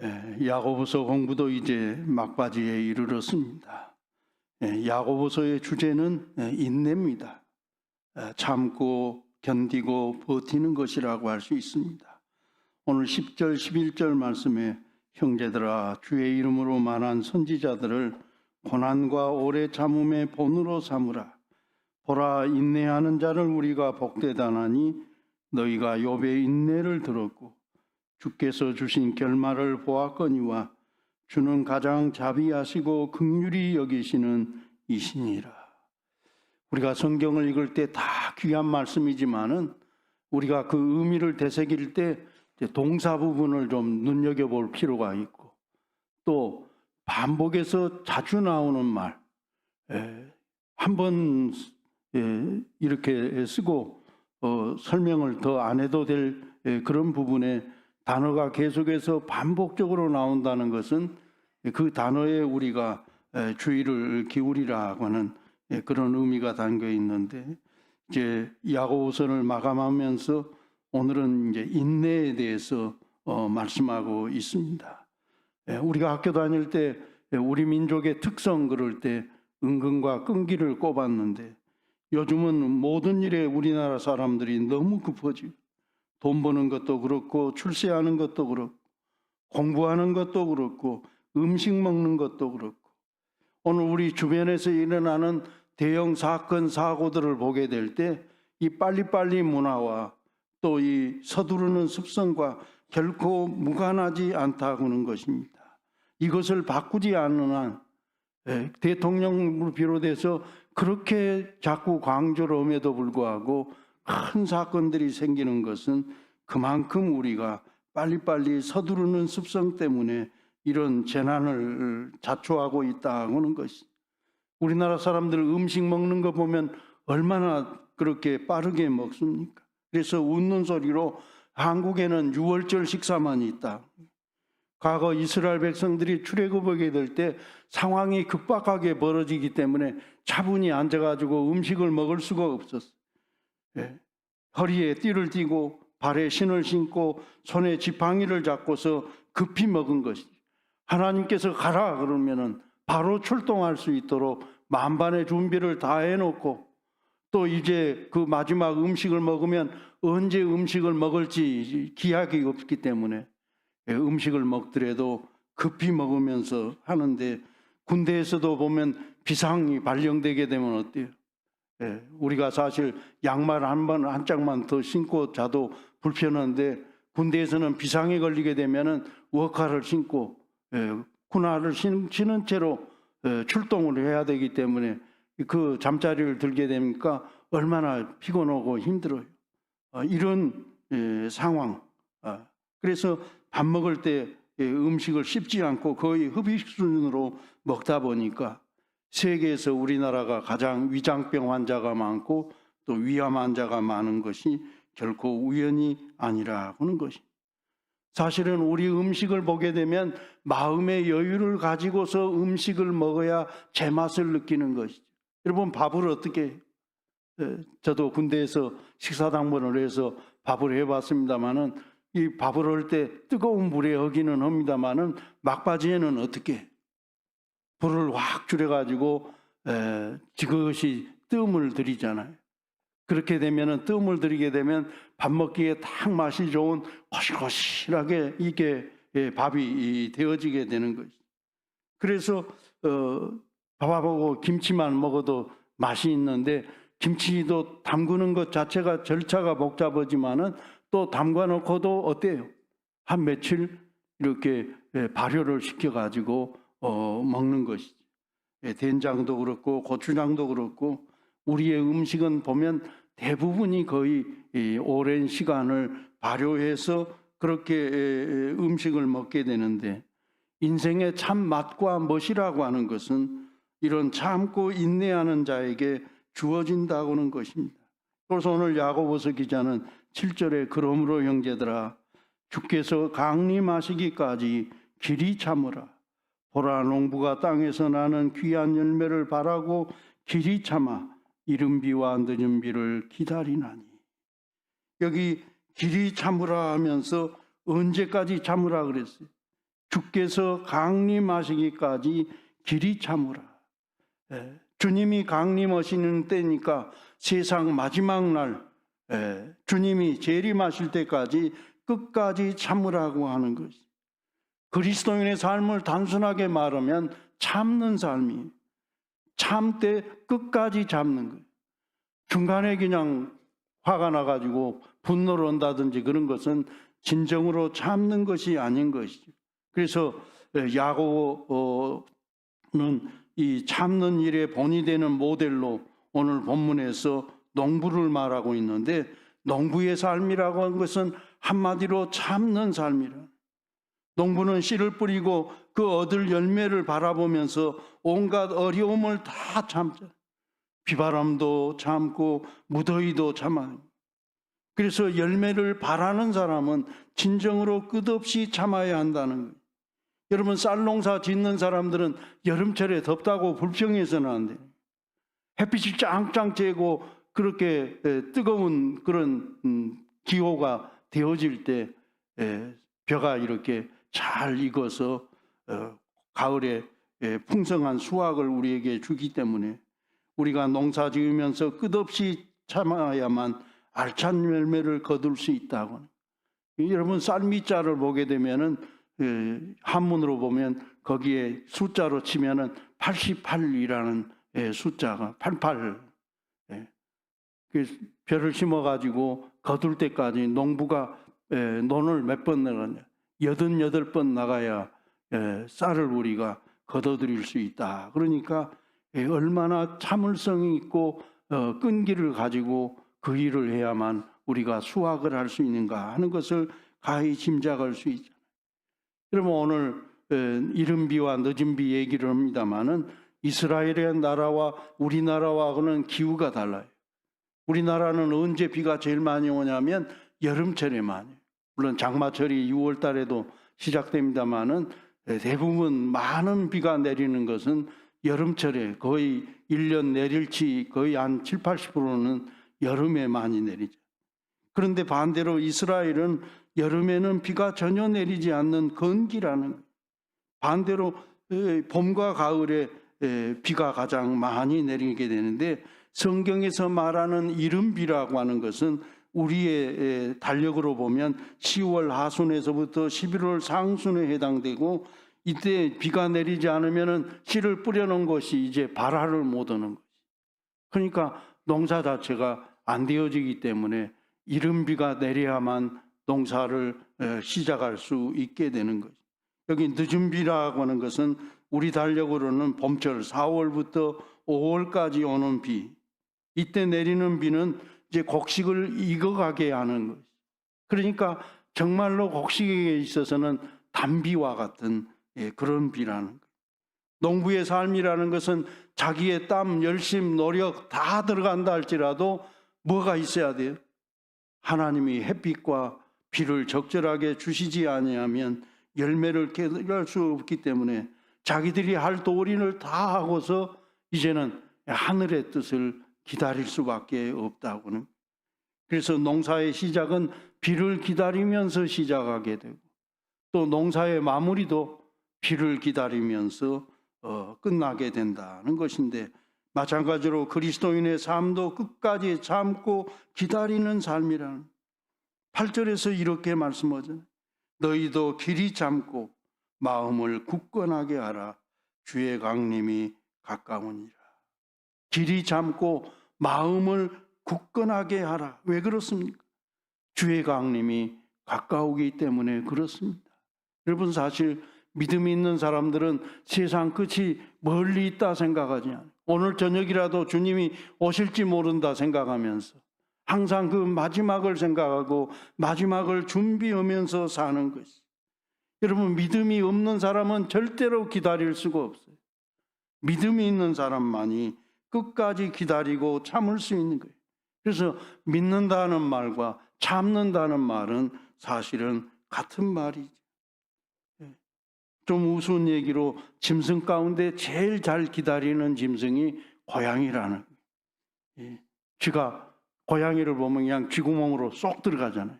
야고보서 공부도 이제 막바지에 이르렀습니다. 야고보서의 주제는 인내입니다. 참고 견디고 버티는 것이라고 할 수 있습니다. 오늘 10절 11절 말씀에 형제들아 주의 이름으로 말한 선지자들을 고난과 오래 참음의 본으로 삼으라. 보라 인내하는 자를 우리가 복되다나니 너희가 욥의 인내를 들었고 주께서 주신 결말을 보았거니와 주는 가장 자비하시고 긍휼히 여기시는 이시니라. 우리가 성경을 읽을 때 다 귀한 말씀이지만은 우리가 그 의미를 되새길 때 동사 부분을 좀 눈여겨볼 필요가 있고, 또 반복해서 자주 나오는 말, 한 번 이렇게 쓰고 설명을 더 안 해도 될 그런 부분에 단어가 계속해서 반복적으로 나온다는 것은 그 단어에 우리가 주의를 기울이라고 하는 그런 의미가 담겨 있는데, 이제 야고보서를 마감하면서 오늘은 이제 인내에 대해서 말씀하고 있습니다. 우리가 학교 다닐 때 우리 민족의 특성 그럴 때 은근과 끈기를 꼽았는데, 요즘은 모든 일에 우리나라 사람들이 너무 급하지. 돈 버는 것도 그렇고 출세하는 것도 그렇고 공부하는 것도 그렇고 음식 먹는 것도 그렇고, 오늘 우리 주변에서 일어나는 대형 사건 사고들을 보게 될 때 이 빨리빨리 문화와 또 이 서두르는 습성과 결코 무관하지 않다고는 것입니다. 이것을 바꾸지 않는 한 대통령을 비롯해서 그렇게 자꾸 강조를 함에도 불구하고 큰 사건들이 생기는 것은 그만큼 우리가 빨리빨리 서두르는 습성 때문에 이런 재난을 자초하고 있다고는 것이. 우리나라 사람들 음식 먹는 거 보면 얼마나 그렇게 빠르게 먹습니까? 그래서 웃는 소리로 한국에는 6월절 식사만 있다. 과거 이스라엘 백성들이 출애굽하게 될 때 상황이 급박하게 벌어지기 때문에 차분히 앉아가지고 음식을 먹을 수가 없었어요. 허리에 띠를 띠고 발에 신을 신고 손에 지팡이를 잡고서 급히 먹은 것이죠. 하나님께서 가라 그러면은 바로 출동할 수 있도록 만반의 준비를 다 해놓고, 또 이제 그 마지막 음식을 먹으면 언제 음식을 먹을지 기약이 없기 때문에 음식을 먹더라도 급히 먹으면서 하는데, 군대에서도 보면 비상이 발령되게 되면 어때요? 우리가 사실 양말 한 짝만 더 신고 자도 불편한데, 군대에서는 비상이 걸리게 되면은 워카를 신고 군화를 신은 채로 출동을 해야 되기 때문에 그 잠자리를 들게 되니까 얼마나 피곤하고 힘들어요. 이런 상황. 그래서 밥 먹을 때 음식을 씹지 않고 거의 흡입 수준으로 먹다 보니까 세계에서 우리나라가 가장 위장병 환자가 많고 또 위암 환자가 많은 것이 결코 우연이 아니라 하는 것이. 사실은 우리 음식을 보게 되면 마음의 여유를 가지고서 음식을 먹어야 제맛을 느끼는 것이죠. 여러분, 밥을 어떻게 해요? 저도 군대에서 식사당번을 해서 밥을 해봤습니다마는, 이 밥을 할 때 뜨거운 물에 하기는 합니다마는 막바지에는 어떻게 해요? 불을 확 줄여가지고 지그시 뜸을 들이잖아요. 그렇게 되면은 뜸을 들이게 되면 밥 먹기에 딱 맛이 좋은 고실고실하게 이게 밥이 되어지게 되는 것이죠. 그래서 밥하고 김치만 먹어도 맛이 있는데, 김치도 담그는 것 자체가 절차가 복잡하지만은 또 담가 놓고도 어때요? 한 며칠 이렇게 발효를 시켜가지고 먹는 것이죠. 된장도 그렇고 고추장도 그렇고 우리의 음식은 보면 대부분이 거의 오랜 시간을 발효해서 그렇게 음식을 먹게 되는데, 인생의 참 맛과 멋이라고 하는 것은 이런 참고 인내하는 자에게 주어진다고 하는 것입니다. 그래서 오늘 야고보서 기자는 7절에 그러므로 형제들아 주께서 강림하시기까지 길이 참으라. 보라 농부가 땅에서 나는 귀한 열매를 바라고 길이 참아 이른 비와 늦은 비를 기다리나니. 여기 길이 참으라 하면서 언제까지 참으라 그랬어요? 주께서 강림하시기까지 길이 참으라. 주님이 강림하시는 때니까 세상 마지막 날 주님이 재림하실 때까지 끝까지 참으라고 하는 것이. 그리스도인의 삶을 단순하게 말하면 참는 삶이에요. 참되 끝까지 참는 거예요. 중간에 그냥 화가 나가지고 분노를 한다든지 그런 것은 진정으로 참는 것이 아닌 것이죠. 그래서 야고보는 이 참는 일에 본이 되는 모델로 오늘 본문에서 농부를 말하고 있는데, 농부의 삶이라고 하는 것은 한마디로 참는 삶이라. 농부는 씨를 뿌리고 그 얻을 열매를 바라보면서 온갖 어려움을 다 참죠. 비바람도 참고 무더위도 참아요. 그래서 열매를 바라는 사람은 진정으로 끝없이 참아야 한다는 거예요. 여러분, 쌀 농사 짓는 사람들은 여름철에 덥다고 불평해서는 안 돼요. 햇빛이 짱짱 쬐고 그렇게 뜨거운 그런 기호가 되어질 때 벼가 이렇게 잘 익어서 가을에 풍성한 수확을 우리에게 주기 때문에 우리가 농사 지으면서 끝없이 참아야만 알찬 열매를 거둘 수 있다고. 여러분, 쌀미자를 보게 되면은 한문으로 보면 거기에 숫자로 치면은 88이라는 숫자가 88. 벼를 심어가지고 거둘 때까지 농부가 논을 몇 번 나가냐? 88번 나가야 쌀을 우리가 거둬들일 수 있다. 그러니까 얼마나 참을성이 있고 끈기를 가지고 그 일을 해야만 우리가 수확을 할 수 있는가 하는 것을 가히 짐작할 수 있잖아요. 여러분, 오늘 이른 비와 늦은 비 얘기를 합니다마는 이스라엘의 나라와 우리나라와는 기후가 달라요. 우리나라는 언제 비가 제일 많이 오냐면 여름철에 많이. 물론 장마철이 6월 달에도 시작됩니다마는 대부분 많은 비가 내리는 것은 여름철에 거의 1년 내릴치 거의 한 7, 80%는 여름에 많이 내리죠. 그런데 반대로 이스라엘은 여름에는 비가 전혀 내리지 않는 건기라는 거예요. 반대로 봄과 가을에 비가 가장 많이 내리게 되는데, 성경에서 말하는 이른비라고 하는 것은 우리의 달력으로 보면 10월 하순에서부터 11월 상순에 해당되고, 이때 비가 내리지 않으면 씨를 뿌려놓은 것이 이제 발화를 못 하는 거지. 그러니까 농사 자체가 안 되어지기 때문에 이른 비가 내려야만 농사를 시작할 수 있게 되는 거죠. 여기 늦은 비라고 하는 것은 우리 달력으로는 봄철 4월부터 5월까지 오는 비. 이때 내리는 비는 이제 곡식을 익어가게 하는 거죠. 그러니까 정말로 곡식에 있어서는 단비와 같은 그런 비라는 거예요. 농부의 삶이라는 것은 자기의 땀, 열심, 노력 다 들어간다 할지라도 뭐가 있어야 돼요? 하나님이 햇빛과 비를 적절하게 주시지 아니하면 열매를 깨달을 수 없기 때문에 자기들이 할 도리를 다 하고서 이제는 하늘의 뜻을 기다릴 수밖에 없다고는. 그래서 농사의 시작은 비를 기다리면서 시작하게 되고, 또 농사의 마무리도 비를 기다리면서 끝나게 된다는 것인데, 마찬가지로 그리스도인의 삶도 끝까지 참고 기다리는 삶이라는. 8절에서 이렇게 말씀하잖아요. 너희도 길이 참고 마음을 굳건하게 하라. 주의 강림이 가까우니라. 길이 참고 마음을 굳건하게 하라. 왜 그렇습니까? 주의 강림이 가까우기 때문에 그렇습니다. 여러분, 사실 믿음이 있는 사람들은 세상 끝이 멀리 있다 생각하지 않아요. 오늘 저녁이라도 주님이 오실지 모른다 생각하면서 항상 그 마지막을 생각하고 마지막을 준비하면서 사는 것이. 여러분, 믿음이 없는 사람은 절대로 기다릴 수가 없어요. 믿음이 있는 사람만이 끝까지 기다리고 참을 수 있는 거예요. 그래서 믿는다는 말과 참는다는 말은 사실은 같은 말이죠. 좀 우스운 얘기로 짐승 가운데 제일 잘 기다리는 짐승이 고양이라는 거예요. 쥐가 고양이를 보면 그냥 쥐구멍으로 쏙 들어가잖아요.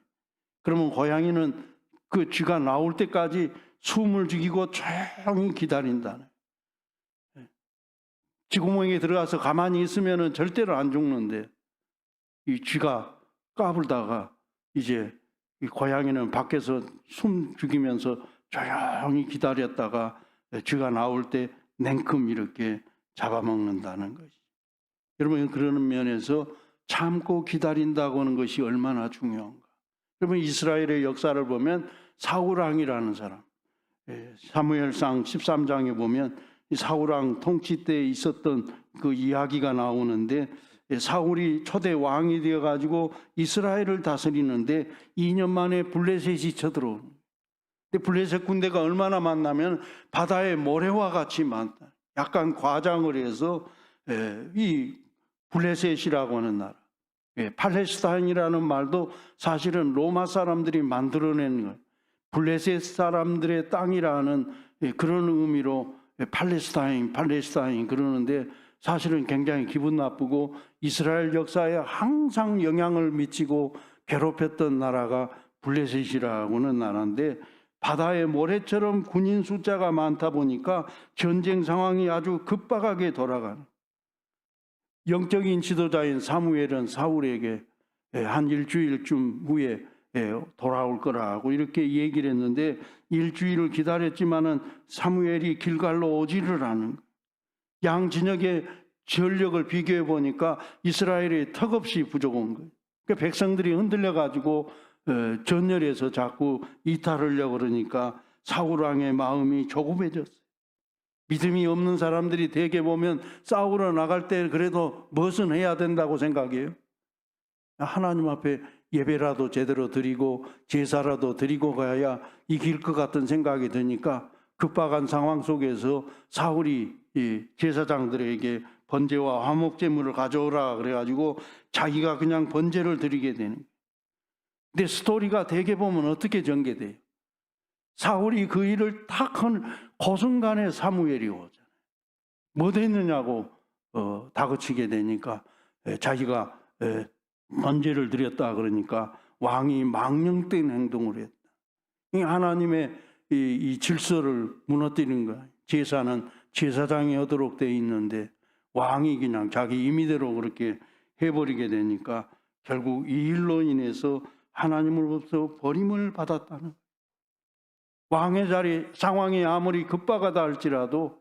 그러면 고양이는 그 쥐가 나올 때까지 숨을 죽이고 조용히 기다린다는. 쥐구멍에 들어가서 가만히 있으면 절대로 안 죽는데 이 쥐가 까불다가 이제 이 고양이는 밖에서 숨 죽이면서 조용히 기다렸다가 쥐가 나올 때 냉큼 이렇게 잡아먹는다는 것이. 여러분, 그러는 면에서 참고 기다린다고 하는 것이 얼마나 중요한가. 여러분, 이스라엘의 역사를 보면 사울왕이라는 사람, 사무엘상 13장에 보면 사울왕 통치 때 있었던 그 이야기가 나오는데, 사울이 초대 왕이 되어가지고 이스라엘을 다스리는데 2년 만에 블레셋이 쳐들어오는 거예요. 근데 블레셋 군대가 얼마나 많냐면 바다의 모래와 같이 많다. 약간 과장을 해서 이 블레셋이라고 하는 나라, 팔레스타인이라는 말도 사실은 로마 사람들이 만들어낸 거예요. 블레셋 사람들의 땅이라는 그런 의미로 팔레스타인 그러는데 사실은 굉장히 기분 나쁘고 이스라엘 역사에 항상 영향을 미치고 괴롭혔던 나라가 블레셋이라고 하는 나라인데, 바다의 모래처럼 군인 숫자가 많다 보니까 전쟁 상황이 아주 급박하게 돌아가는. 영적인 지도자인 사무엘은 사울에게 한 일주일쯤 후에 돌아올 거라고 이렇게 얘기를 했는데, 일주일을 기다렸지만은 사무엘이 길갈로 오지를 않은 거예요. 양 진영의 전력을 비교해 보니까 이스라엘이 턱없이 부족한 거예요. 그러니까 백성들이 흔들려 가지고 전열에서 자꾸 이탈하려고 그러니까 사울 왕의 마음이 조급해졌어요. 믿음이 없는 사람들이 대개 보면 싸우러 나갈 때 그래도 무엇은 해야 된다고 생각해요. 하나님 앞에 예배라도 제대로 드리고 제사라도 드리고 가야 이길 것 같은 생각이 드니까 급박한 상황 속에서 사울이 제사장들에게 번제와 화목제물을 가져오라 그래가지고 자기가 그냥 번제를 드리게 되는 거예요. 근데 스토리가 대개 보면 어떻게 전개돼요? 사울이 그 일을 딱 한 고순간에 사무엘이 오잖아요. 뭐 됐느냐고 다그치게 되니까 자기가 번제를 드렸다 그러니까 왕이 망령된 행동을 했다. 이 하나님의 이 질서를 무너뜨리는 거야. 제사는 제사장이 하도록 돼 있는데 왕이 그냥 자기 임의대로 그렇게 해버리게 되니까 결국 이 일로 인해서 하나님으로부터 버림을 받았다는 거예요. 왕의 자리 상황이 아무리 급박하다 할지라도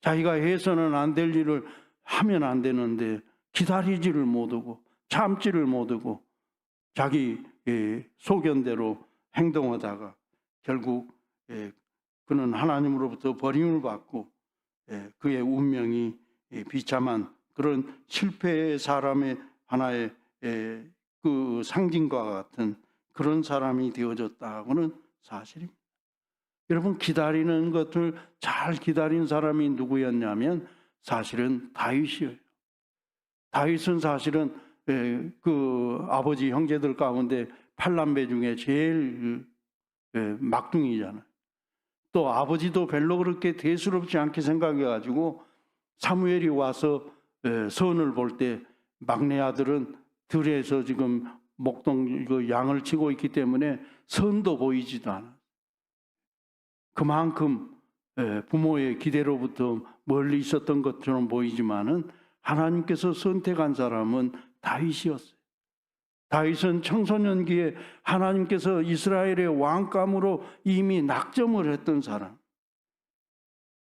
자기가 해서는 안 될 일을 하면 안 되는데 기다리지를 못하고 참지를 못하고 자기 소견대로 행동하다가 결국 그는 하나님으로부터 버림을 받고 그의 운명이 비참한 그런 실패의 사람의 하나의 그 상징과 같은 그런 사람이 되어졌다고는 사실입니다. 여러분, 기다리는 것을 잘 기다린 사람이 누구였냐면 사실은 다윗이에요. 다윗은 사실은 그 아버지 형제들 가운데 8남매 중에 제일 막둥이잖아요. 또 아버지도 별로 그렇게 대수롭지 않게 생각해가지고 사무엘이 와서 선을 볼 때 막내 아들은 들에서 지금 목동 양을 치고 있기 때문에 선도 보이지도 않아. 그만큼 부모의 기대로부터 멀리 있었던 것처럼 보이지만은 하나님께서 선택한 사람은 다윗이었어요. 다윗은 청소년기에 하나님께서 이스라엘의 왕감으로 이미 낙점을 했던 사람.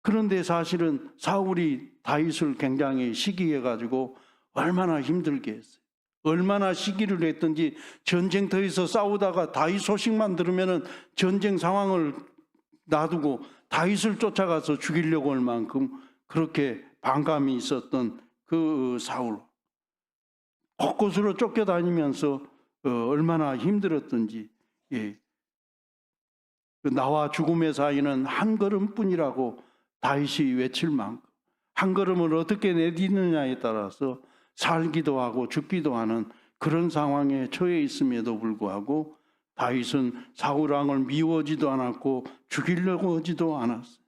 그런데 사실은 사울이 다윗을 굉장히 시기해가지고 얼마나 힘들게 했어요. 얼마나 시기를 했든지 전쟁터에서 싸우다가 다윗 소식만 들으면은 전쟁 상황을 놔두고 다윗을 쫓아가서 죽이려고 할 만큼 그렇게 반감이 있었던 그 사울. 곳곳으로 쫓겨다니면서 얼마나 힘들었던지. 나와 죽음의 사이는 한 걸음뿐이라고 다윗이 외칠 만큼 한 걸음을 어떻게 내딛느냐에 따라서 살기도 하고 죽기도 하는 그런 상황에 처해 있음에도 불구하고 다윗은 사울왕을 미워하지도 않았고 죽이려고 하지도 않았어요.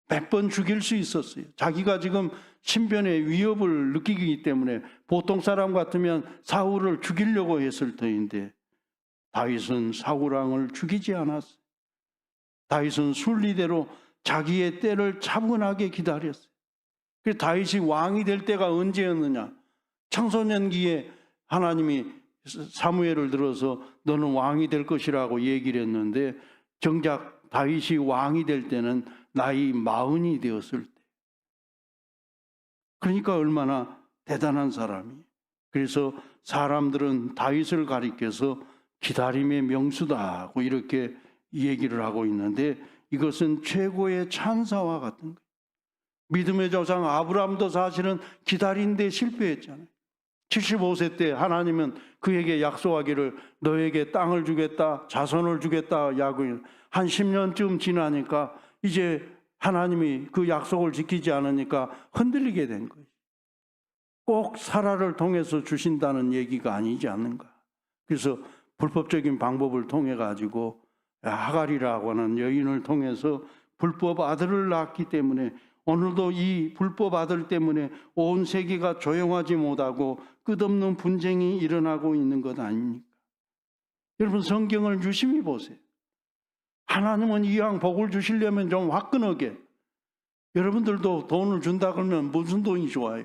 몇 번 죽일 수 있었어요. 자기가 지금 신변의 위협을 느끼기 때문에 보통 사람 같으면 사울을 죽이려고 했을 터인데 다윗은 사울 왕을 죽이지 않았어요. 다윗은 순리대로 자기의 때를 차분하게 기다렸어요. 그래서 다윗이 왕이 될 때가 언제였느냐? 청소년기에 하나님이 사무엘을 들어서 너는 왕이 될 것이라고 얘기를 했는데 정작 다윗이 왕이 될 때는 나이 40이 되었을 때. 그러니까 얼마나 대단한 사람이. 그래서 사람들은 다윗을 가리켜서 기다림의 명수다 하고 이렇게 얘기를 하고 있는데 이것은 최고의 찬사와 같은 거예요. 믿음의 조상 아브라함도 사실은 기다린 데 실패했잖아요. 75세 때 하나님은 그에게 약속하기를 너에게 땅을 주겠다, 자손을 주겠다 야구인 한 10년쯤 지나니까 이제 하나님이 그 약속을 지키지 않으니까 흔들리게 된 거예요. 꼭 사라를 통해서 주신다는 얘기가 아니지 않는가. 그래서 불법적인 방법을 통해 가지고 하갈이라고 하는 여인을 통해서 불법 아들을 낳았기 때문에 오늘도 이 불법 아들 때문에 온 세계가 조용하지 못하고 끝없는 분쟁이 일어나고 있는 것 아닙니까? 여러분 성경을 유심히 보세요. 하나님은 이왕 복을 주시려면 좀 화끈하게. 여러분들도 돈을 준다 그러면 무슨 돈이 좋아요?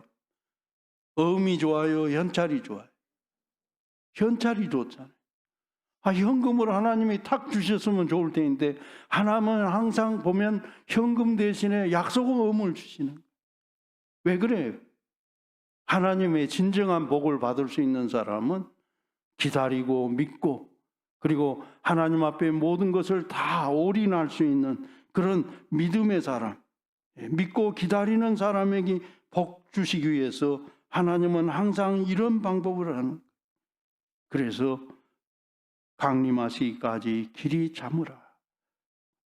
어음이 좋아요? 현찰이 좋아요? 현찰이 좋잖아요. 현금으로 하나님이 탁 주셨으면 좋을 텐데 하나님은 항상 보면 현금 대신에 약속음을 주시는 거예요. 왜 그래요? 하나님의 진정한 복을 받을 수 있는 사람은 기다리고 믿고 그리고 하나님 앞에 모든 것을 다 올인할 수 있는 그런 믿음의 사람, 믿고 기다리는 사람에게 복 주시기 위해서 하나님은 항상 이런 방법을 하는 거예요. 그래서 강림하시기까지 길이 참으라.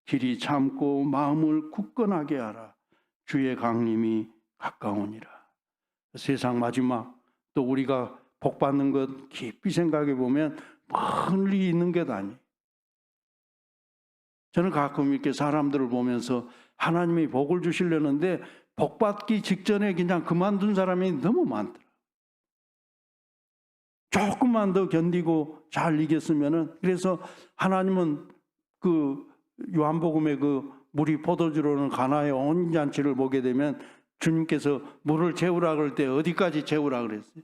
길이 참고 마음을 굳건하게 하라. 주의 강림이 가까우니라. 세상 마지막 또 우리가 복 받는 것 깊이 생각해 보면 멀리 있는 게 아니에요. 저는 가끔 이렇게 사람들을 보면서 하나님이 복을 주시려는데 복 받기 직전에 그냥 그만둔 사람이 너무 많더라. 조금만 더 견디고 잘 이겼으면은 그래서 하나님은 그 요한복음의 그 물이 포도주로는 가나의 온잔치를 보게 되면 주님께서 물을 채우라 그럴 때 어디까지 채우라 그랬어요?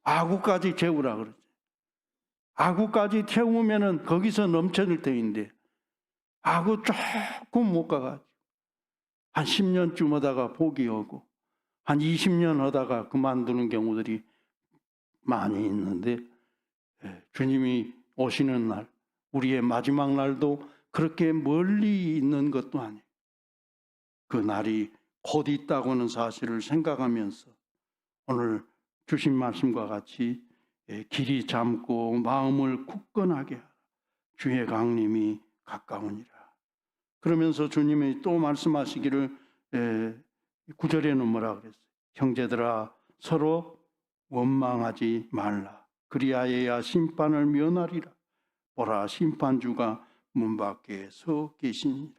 아구까지 채우라 그랬어요. 아구까지 채우면은 거기서 넘쳐질 때인데 아구 조금 못 가가지고 한 10년쯤 하다가 포기하고 한 20년 하다가 그만두는 경우들이 많이 있는데 주님이 오시는 날 우리의 마지막 날도 그렇게 멀리 있는 것도 아니에요. 그 날이 곧 있다고는 사실을 생각하면서 오늘 주신 말씀과 같이 길이 잠고 마음을 굳건하게 하라. 주의 강림이 가까우니라. 그러면서 주님이 또 말씀하시기를 9절에는 뭐라 그랬어요? 형제들아 서로 원망하지 말라. 그리하여야 심판을 면하리라. 보라 심판주가 문 밖에 서 계시니라.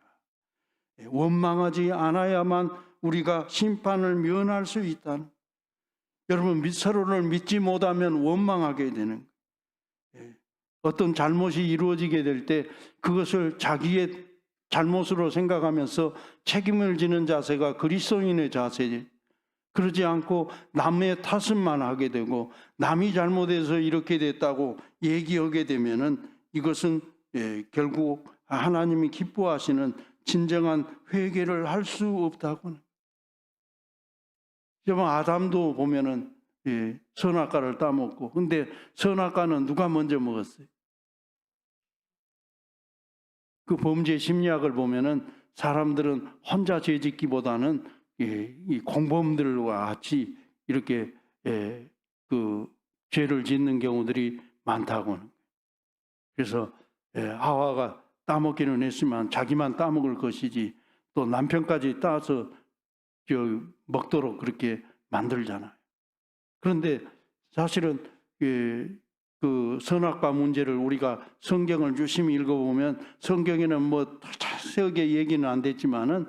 원망하지 않아야만 우리가 심판을 면할 수 있다는. 여러분 서로를 믿지 못하면 원망하게 되는 거예요. 어떤 잘못이 이루어지게 될 때 그것을 자기의 잘못으로 생각하면서 책임을 지는 자세가 그리스도인의 자세예요. 그러지 않고 남의 탓만 하게 되고 남이 잘못해서 이렇게 됐다고 얘기하게 되면은 이것은 결국 하나님이 기뻐하시는 진정한 회개를 할 수 없다고는. 여러분 아담도 보면은 선악과를 따먹고 근데 선악과는 누가 먼저 먹었어요? 그 범죄 심리학을 보면은 사람들은 혼자 죄짓기보다는 이 공범들과 같이 이렇게 그 죄를 짓는 경우들이 많다고는. 그래서 하와가 따먹기는 했지만 자기만 따먹을 것이지 또 남편까지 따서 먹도록 그렇게 만들잖아요. 그런데 사실은 그 선악과 문제를 우리가 성경을 유심히 읽어보면 성경에는 뭐 자세하게 얘기는 안 됐지만은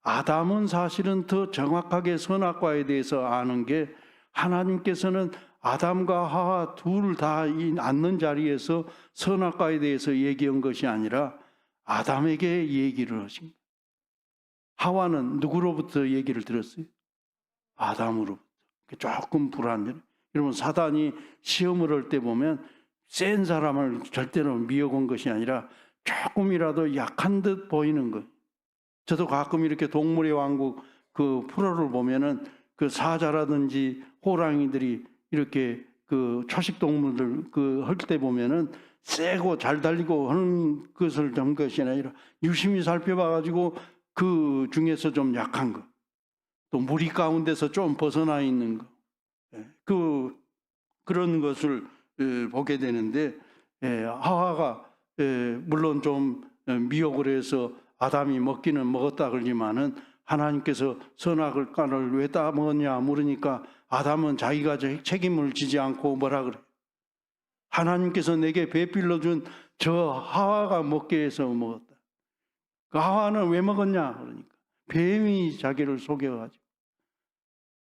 아담은 사실은 더 정확하게 선악과에 대해서 아는 게 하나님께서는 아담과 하와 둘 다 앉는 자리에서 선악과에 대해서 얘기한 것이 아니라 아담에게 얘기를 하신 거예요. 하와는 누구로부터 얘기를 들었어요? 아담으로부터. 조금 불안해요. 여러분, 사단이 시험을 할 때 보면 센 사람을 절대로 미혹한 것이 아니라 조금이라도 약한 듯 보이는 것. 저도 가끔 이렇게 동물의 왕국 그 프로를 보면은 그 사자라든지 호랑이들이 이렇게 그 초식 동물들 그 할 때 보면은 세고 잘 달리고 하는 것을 본 것이 아니라 유심히 살펴봐가지고 그 중에서 좀 약한 것, 또 무리 가운데서 좀 벗어나 있는 것, 그런 것을 보게 되는데, 하와가 물론 좀 미혹을 해서 아담이 먹기는 먹었다 그러지만은 하나님께서 선악을 까를 왜 따 먹었냐 물으니까 아담은 자기가 책임을 지지 않고 뭐라 그래? 하나님께서 내게 배필로 준 저 하와가 먹게 해서 먹었다. 그 하와는 왜 먹었냐 그러니까 뱀이 자기를 속여가지고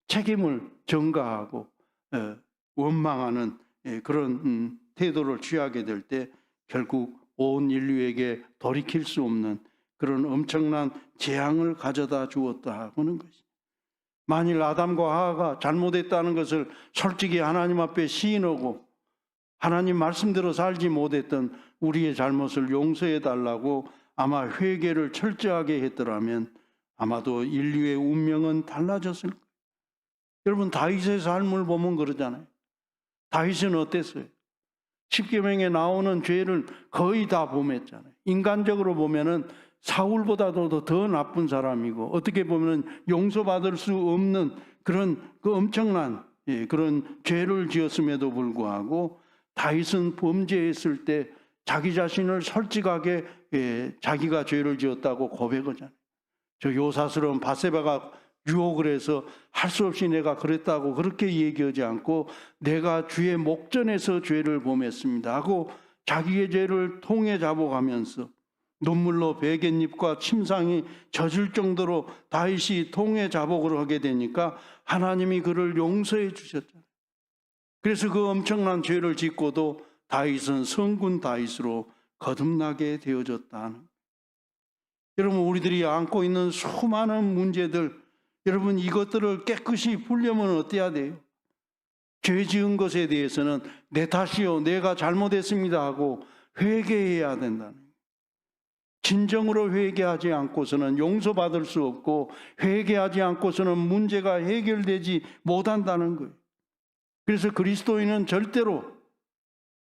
책임을 전가하고 원망하는 그런 태도를 취하게 될 때 결국 온 인류에게 돌이킬 수 없는 그런 엄청난 재앙을 가져다 주었다 하는 것이. 만일 아담과 하와가 잘못했다는 것을 솔직히 하나님 앞에 시인하고 하나님 말씀대로 살지 못했던 우리의 잘못을 용서해 달라고 아마 회개를 철저하게 했더라면 아마도 인류의 운명은 달라졌을 거예요. 여러분, 다윗의 삶을 보면 그러잖아요. 다윗은 어땠어요? 십계명에 나오는 죄를 거의 다 범했잖아요. 인간적으로 보면은 사울보다도 더 나쁜 사람이고 어떻게 보면 용서받을 수 없는 그런 그 엄청난 그런 죄를 지었음에도 불구하고 다윗은 범죄했을 때 자기 자신을 솔직하게 자기가 죄를 지었다고 고백하잖아요. 저 요사스러운 바세바가 유혹을 해서 할 수 없이 내가 그랬다고 그렇게 얘기하지 않고 내가 주의 목전에서 죄를 범했습니다 하고 자기의 죄를 통에 잡아가면서 눈물로 베갯잎과 침상이 젖을 정도로 다윗이 통에 자복을 하게 되니까 하나님이 그를 용서해 주셨잖아요. 그래서 그 엄청난 죄를 짓고도 다윗은 성군 다윗으로 거듭나게 되어졌다는. 여러분, 우리들이 안고 있는 수많은 문제들, 여러분 이것들을 깨끗이 풀려면 어때야 돼요? 죄 지은 것에 대해서는 내 탓이요, 내가 잘못했습니다 하고 회개해야 된다는. 진정으로 회개하지 않고서는 용서받을 수 없고 회개하지 않고서는 문제가 해결되지 못한다는 거예요. 그래서 그리스도인은 절대로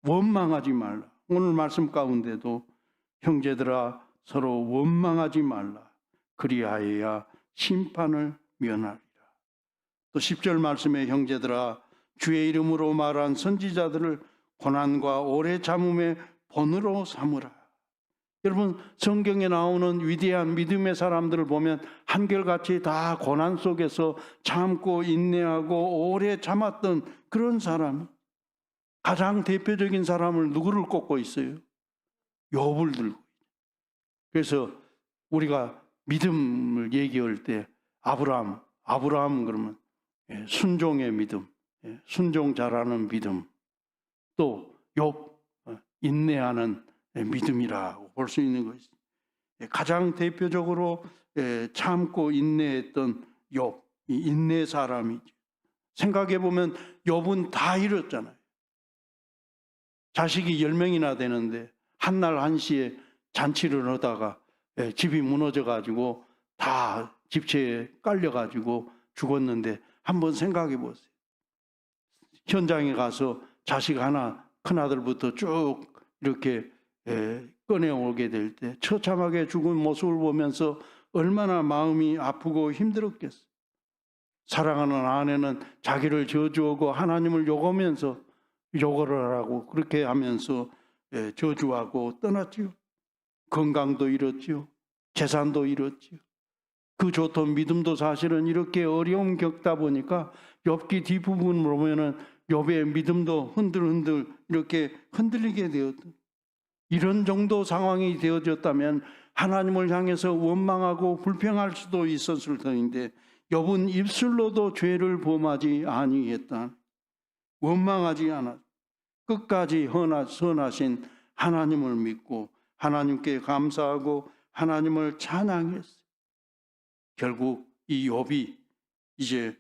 원망하지 말라. 오늘 말씀 가운데도 형제들아 서로 원망하지 말라. 그리하여야 심판을 면하리라. 또 10절 말씀에 형제들아 주의 이름으로 말한 선지자들을 고난과 오래 참음의 본으로 삼으라. 여러분, 성경에 나오는 위대한 믿음의 사람들을 보면 한결같이 다 고난 속에서 참고 인내하고 오래 참았던 그런 사람. 가장 대표적인 사람을 누구를 꼽고 있어요? 욥을 들고. 그래서 우리가 믿음을 얘기할 때 아브라함 그러면 순종의 믿음, 순종 잘하는 믿음, 또 욥 인내하는 믿음이라고 볼 수 있는 것이 가장 대표적으로 참고 인내했던 욥, 인내 사람이죠. 생각해 보면 욥은 다 잃었잖아요. 자식이 10명이나 되는데 한날 한시에 잔치를 하다가 집이 무너져 가지고 다 집체에 깔려 가지고 죽었는데 한번 생각해 보세요. 현장에 가서 자식 하나, 큰아들부터 쭉 이렇게 꺼내오게 될 때 처참하게 죽은 모습을 보면서 얼마나 마음이 아프고 힘들었겠어요. 사랑하는 아내는 자기를 저주하고 하나님을 욕하면서 욕을 하라고 그렇게 하면서 저주하고 떠났지요. 건강도 잃었지요. 재산도 잃었지요. 그 좋던 믿음도 사실은 이렇게 어려움 겪다 보니까 욥기 뒷부분을 보면은 욥의 믿음도 흔들흔들 이렇게 흔들리게 되었던 이런 정도 상황이 되어졌다면 하나님을 향해서 원망하고 불평할 수도 있었을 터인데 욥은 입술로도 죄를 범하지 아니했다. 원망하지 않아 끝까지 선하신 하나님을 믿고 하나님께 감사하고 하나님을 찬양했어요. 결국 이 욥이 이제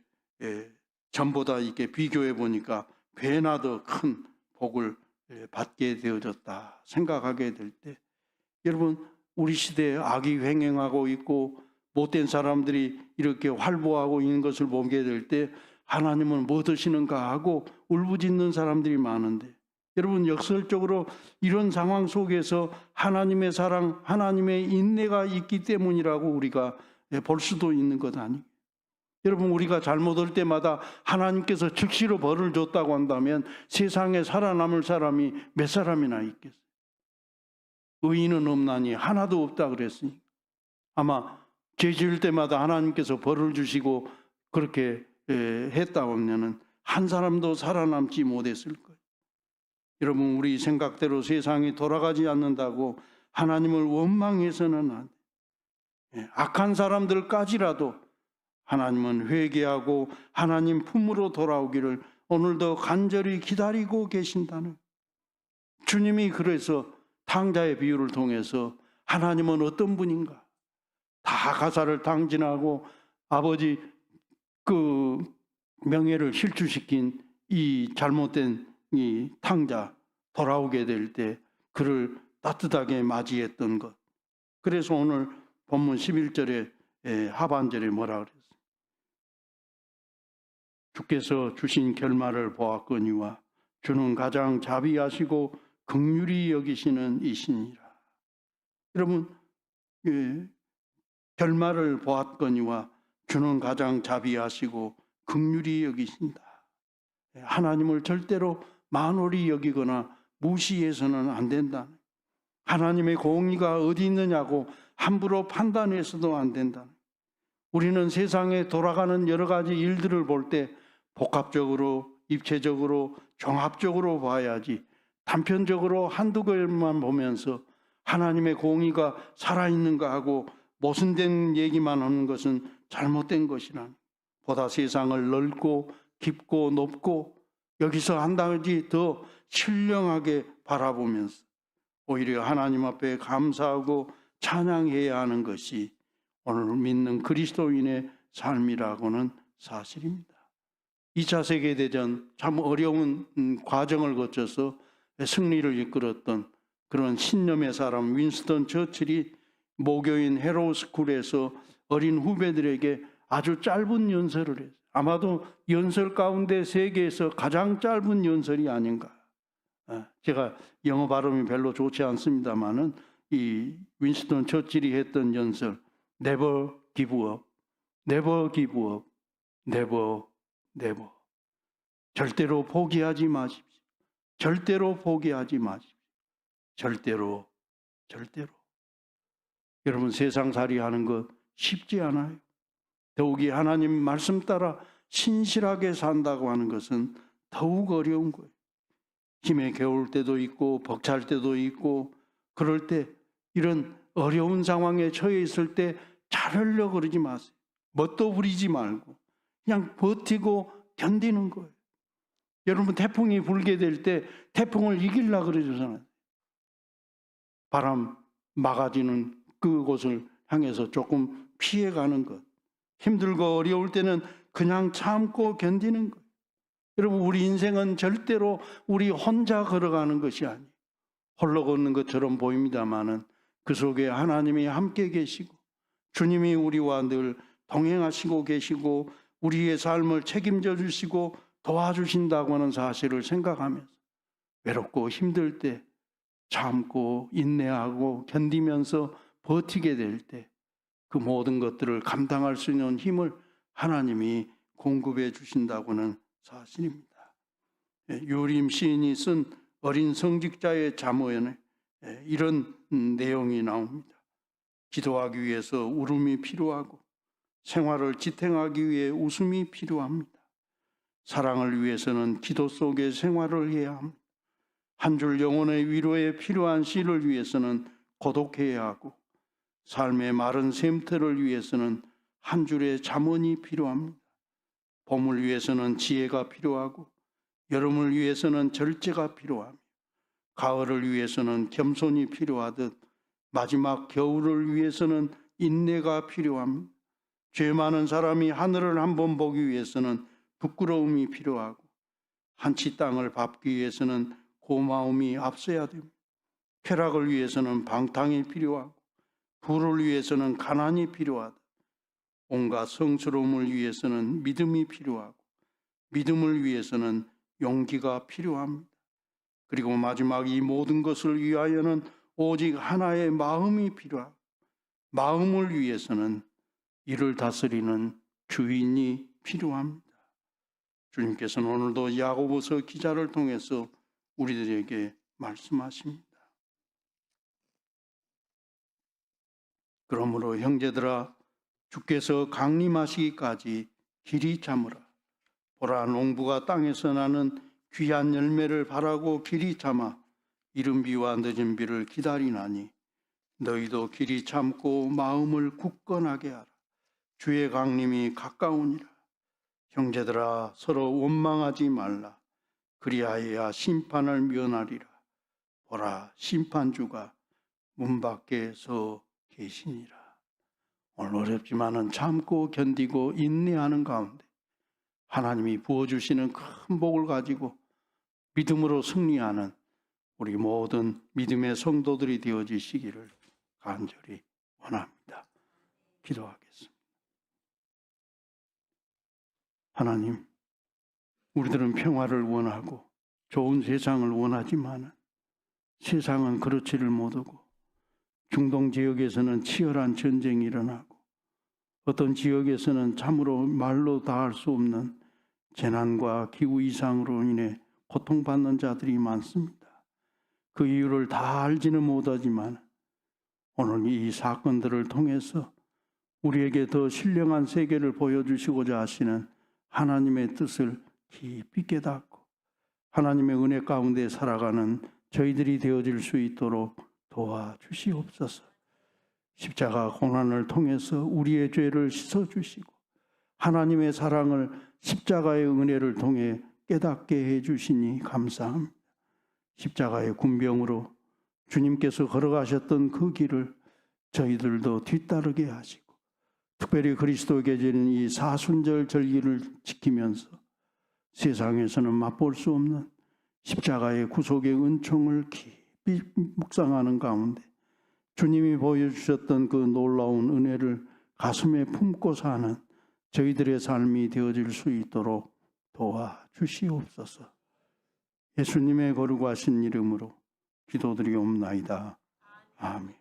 전보다 이렇게 비교해 보니까 배나 더 큰 복을 받게 되어졌다 생각하게 될 때, 여러분 우리 시대에 악이 횡행하고 있고 못된 사람들이 이렇게 활보하고 있는 것을 보게 될 때 하나님은 뭐 드시는가 하고 울부짖는 사람들이 많은데, 여러분 역설적으로 이런 상황 속에서 하나님의 사랑, 하나님의 인내가 있기 때문이라고 우리가 볼 수도 있는 것 아니에요. 여러분 우리가 잘못할 때마다 하나님께서 즉시로 벌을 줬다고 한다면 세상에 살아남을 사람이 몇 사람이나 있겠어요? 의인은 없나니 하나도 없다 그랬으니 아마 죄 지을 때마다 하나님께서 벌을 주시고 그렇게 했다고 하면 한 사람도 살아남지 못했을 거예요. 여러분 우리 생각대로 세상이 돌아가지 않는다고 하나님을 원망해서는 안 돼요. 악한 사람들까지라도 하나님은 회개하고 하나님 품으로 돌아오기를 오늘도 간절히 기다리고 계신다는, 주님이 그래서 탕자의 비유를 통해서 하나님은 어떤 분인가 다 가사를 탕진하고 아버지 그 명예를 실추시킨 이 잘못된 이 탕자 돌아오게 될 때 그를 따뜻하게 맞이했던 것. 그래서 오늘 본문 11절에 하반절에 뭐라 그랬어요? 주께서 주신 결말을 보았거니와 주는 가장 자비하시고 긍휼히 여기시는 이시니라. 여러분 결말을 보았거니와 주는 가장 자비하시고 긍휼히 여기신다. 하나님을 절대로 만홀히 여기거나 무시해서는 안 된다. 하나님의 공의가 어디 있느냐고 함부로 판단해서도 안 된다. 우리는 세상에 돌아가는 여러 가지 일들을 볼 때 복합적으로, 입체적으로, 종합적으로 봐야지 단편적으로 한두 개만 보면서 하나님의 공의가 살아있는가 하고 모순된 얘기만 하는 것은 잘못된 것이라. 보다 세상을 넓고 깊고 높고 여기서 한 단지 더 신령하게 바라보면서 오히려 하나님 앞에 감사하고 찬양해야 하는 것이 오늘 믿는 그리스도인의 삶이라고는 사실입니다. 2차 세계대전 참 어려운 과정을 거쳐서 승리를 이끌었던 그런 신념의 사람 윈스턴 처칠이 모교인 헤로우스쿨에서 어린 후배들에게 아주 짧은 연설을 했어요. 아마도 연설 가운데 세계에서 가장 짧은 연설이 아닌가. 제가 영어 발음이 별로 좋지 않습니다만은 이 윈스턴 처칠이 했던 연설, Never give up, never give up, never, never. 절대로 포기하지 마십시오. 절대로 포기하지 마십시오. 절대로, 절대로. 여러분 세상살이 하는 것 쉽지 않아요. 더욱이 하나님 말씀 따라 신실하게 산다고 하는 것은 더욱 어려운 거예요. 힘에 겨울 때도 있고 벅찰 때도 있고 그럴 때 이런 어려운 상황에 처해 있을 때 잘하려고 그러지 마세요. 멋도 부리지 말고 그냥 버티고 견디는 거예요. 여러분 태풍이 불게 될 때 태풍을 이기려고 그러잖아요. 바람 막아지는 그곳을 향해서 조금 피해가는 것. 힘들고 어려울 때는 그냥 참고 견디는 것. 여러분 우리 인생은 절대로 우리 혼자 걸어가는 것이 아니에요. 홀로 걷는 것처럼 보입니다마는 그 속에 하나님이 함께 계시고 주님이 우리와 늘 동행하시고 계시고 우리의 삶을 책임져 주시고 도와주신다고 하는 사실을 생각하면서 외롭고 힘들 때 참고 인내하고 견디면서 버티게 될 때 그 모든 것들을 감당할 수 있는 힘을 하나님이 공급해 주신다고는 사실입니다. 요림 시인이 쓴 어린 성직자의 잠언에 이런 내용이 나옵니다. 기도하기 위해서 울음이 필요하고 생활을 지탱하기 위해 웃음이 필요합니다. 사랑을 위해서는 기도 속에 생활을 해야 합니다. 한 줄 영혼의 위로에 필요한 씨를 위해서는 고독해야 하고 삶의 마른 샘터를 위해서는 한 줄의 잠언이 필요합니다. 봄을 위해서는 지혜가 필요하고 여름을 위해서는 절제가 필요하며 가을을 위해서는 겸손이 필요하듯 마지막 겨울을 위해서는 인내가 필요합니다. 죄 많은 사람이 하늘을 한번 보기 위해서는 부끄러움이 필요하고 한치 땅을 밟기 위해서는 고마움이 앞서야 됩니다. 쾌락을 위해서는 방탕이 필요하고 부를 위해서는 가난이 필요하다. 온갖 성스러움을 위해서는 믿음이 필요하고 믿음을 위해서는 용기가 필요합니다. 그리고 마지막 이 모든 것을 위하여는 오직 하나의 마음이 필요하고 마음을 위해서는 이를 다스리는 주인이 필요합니다. 주님께서는 오늘도 야고보서 기자를 통해서 우리들에게 말씀하십니다. 그러므로 형제들아 주께서 강림하시기까지 길이 참으라. 보라 농부가 땅에서 나는 귀한 열매를 바라고 길이 참아 이른 비와 늦은 비를 기다리나니 너희도 길이 참고 마음을 굳건하게 하라. 주의 강림이 가까우니라. 형제들아 서로 원망하지 말라. 그리하여야 심판을 면하리라. 보라 심판주가 문 밖에 서 계시니라. 오늘 어렵지만은 참고 견디고 인내하는 가운데 하나님이 부어주시는 큰 복을 가지고 믿음으로 승리하는 우리 모든 믿음의 성도들이 되어지시기를 간절히 원합니다. 기도하겠습니다. 하나님, 우리들은 평화를 원하고 좋은 세상을 원하지만 세상은 그렇지를 못하고 중동 지역에서는 치열한 전쟁이 일어나고 어떤 지역에서는 참으로 말로 다 할 수 없는 재난과 기후 이상으로 인해 고통받는 자들이 많습니다. 그 이유를 다 알지는 못하지만 오늘 이 사건들을 통해서 우리에게 더 신령한 세계를 보여주시고자 하시는 하나님의 뜻을 깊이 깨닫고 하나님의 은혜 가운데 살아가는 저희들이 되어질 수 있도록 도와주시옵소서. 십자가 고난을 통해서 우리의 죄를 씻어주시고 하나님의 사랑을 십자가의 은혜를 통해 깨닫게 해주시니 감사합니다. 십자가의 군병으로 주님께서 걸어가셨던 그 길을 저희들도 뒤따르게 하시고 특별히 그리스도에게 지는 이 사순절 절기를 지키면서 세상에서는 맛볼 수 없는 십자가의 구속의 은총을 깊이 묵상하는 가운데 주님이 보여주셨던 그 놀라운 은혜를 가슴에 품고 사는 저희들의 삶이 되어질 수 있도록 도와주시옵소서. 예수님의 거룩하신 이름으로 기도드리옵나이다. 아멘.